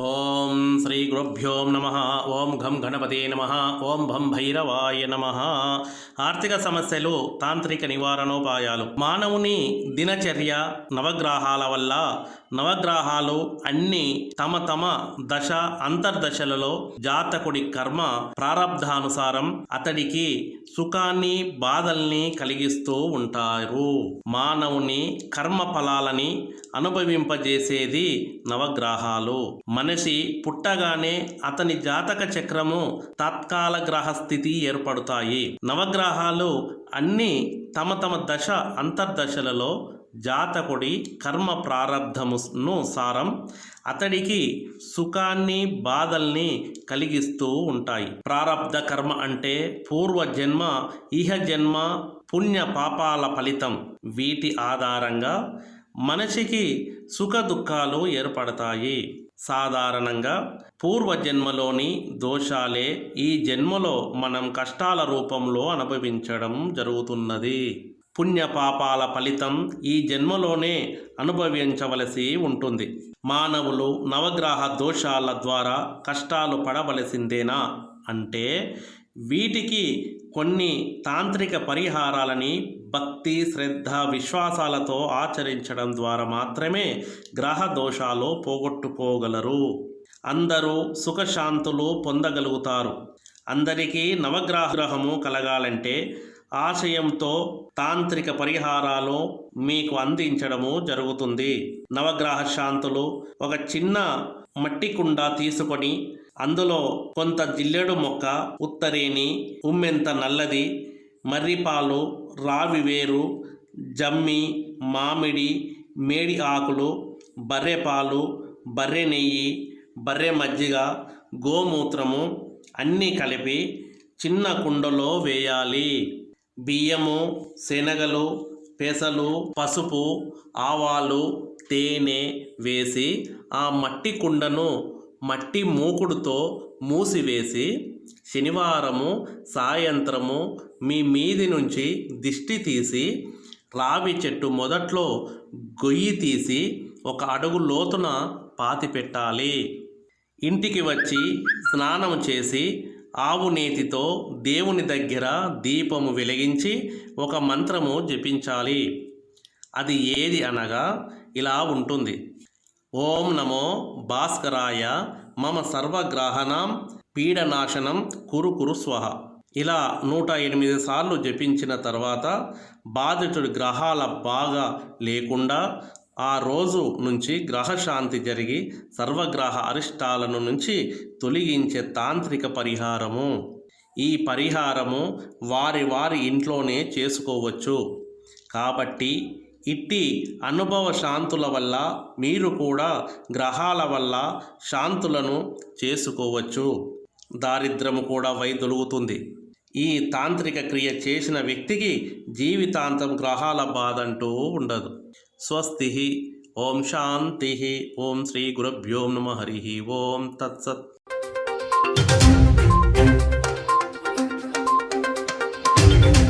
ఓం శ్రీ గురుభ్యో నమః. ఓం ఘం గణపతే నమః. ఓం భం భైరవాయ నమః. ఆర్థిక సమస్యలు, తాంత్రిక నివారణోపాయాలు. మానవుని దినచర్య నవగ్రహాల వల్ల నవగ్రహాలు అన్ని తమ తమ దశ అంతర్దశలలో జాతకుడి కర్మ ప్రారబ్ధానుసారం అతడికి సుఖాన్ని బాధల్ని కలిగిస్తూ ఉంటారు. మానవుని కర్మ ఫలాలని అనుభవింపజేసేది నవగ్రహాలు. మనిషి పుట్టగానే అతని జాతక చక్రము తాత్కాల గ్రహ స్థితి ఏర్పడతాయి. నవగ్రహాలు అన్ని తమ తమ దశ అంతర్దశలలో జాతకుడి కర్మ ప్రారబ్ధమును సారం అతడికి సుఖాన్ని బాధల్ని కలిగిస్తూ ఉంటాయి. ప్రారబ్ధ కర్మ అంటే పూర్వజన్మ ఇహజన్మ పుణ్య పాపాల ఫలితం. వీటి ఆధారంగా మనిషికి సుఖ దుఃఖాలు ఏర్పడతాయి. సాధారణంగా పూర్వజన్మలోని దోషాలే ఈ జన్మలో మనం కష్టాల రూపంలో అనుభవించడం జరుగుతున్నది. పుణ్య పాపాల ఫలితం ఈ జన్మలోనే అనుభవించవలసి ఉంటుంది. మానవులు నవగ్రహ దోషాల ద్వారా కష్టాలు పడవలసిందేనా అంటే వీటికి కొన్ని తాంత్రిక పరిహారాలని భక్తి, శ్రద్ధ, విశ్వాసాలతో ఆచరించడం ద్వారా మాత్రమే గ్రహ దోషాలు పోగొట్టుకోగలరు. అందరూ సుఖశాంతులు పొందగలుగుతారు. అందరికీ నవగ్రహము కలగాలంటే ఆశయంతో తాంత్రిక పరిహారాలు మీకు అందించడము జరుగుతుంది. నవగ్రహ శాంతులు: ఒక చిన్న మట్టి కుండ తీసుకొని అందులో కొంత జిల్లెడు మొక్క, ఉత్తరేణి, ఉమ్మెంత నల్లది, మర్రిపాలు, రావి వేరు, జమ్మి, మామిడి, మేడి ఆకులు, బర్రెపాలు, బర్రె నెయ్యి, బర్రె మజ్జిగ, గోమూత్రము అన్నీ కలిపి చిన్న కుండలో వేయాలి. బియ్యము, శనగలు, పెసలు, పసుపు, ఆవాలు, తేనె వేసి ఆ మట్టి కుండను మట్టి మూకుడుతో మూసివేసి శనివారము సాయంత్రము మీ మీది నుంచి దిష్టి తీసి రావి చెట్టు మొదట్లో గొయ్యి తీసి 1 అడుగు లోతున పాతి పెట్టాలి. ఇంటికి వచ్చి స్నానం చేసి ఆవు నేతితో దేవుని దగ్గర దీపము వెలిగించి ఒక మంత్రము జపించాలి. అది ఏది అనగా ఇలా ఉంటుంది: ఓం నమో భాస్కరాయ మమ సర్వగ్రహాణం పీడనాశనం కురు స్వహ. ఇలా 108 సార్లు జపించిన తర్వాత బాధితుడి గ్రహాల బాగా లేకుండా ఆ రోజు నుంచి గ్రహశాంతి జరిగి సర్వగ్రహ అరిష్టాలను నుంచి తొలగించే తాంత్రిక పరిహారము. ఈ పరిహారము వారి ఇంట్లోనే చేసుకోవచ్చు. కాబట్టి ఇట్టి అనుభవ శాంతుల వల్ల మీరు కూడా గ్రహాల వల్ల శాంతులను చేసుకోవచ్చు. దారిద్రము కూడా వైదొలుగుతుంది. ఈ తాంత్రిక క్రియ చేసిన వ్యక్తికి జీవితాంతం గ్రహాల బాధ అంటూ ఉండదు. స్వస్తి. ఓం శాంతి. ఓం శ్రీ గురుభ్యో నమః. హరి ఓం తత్సత్.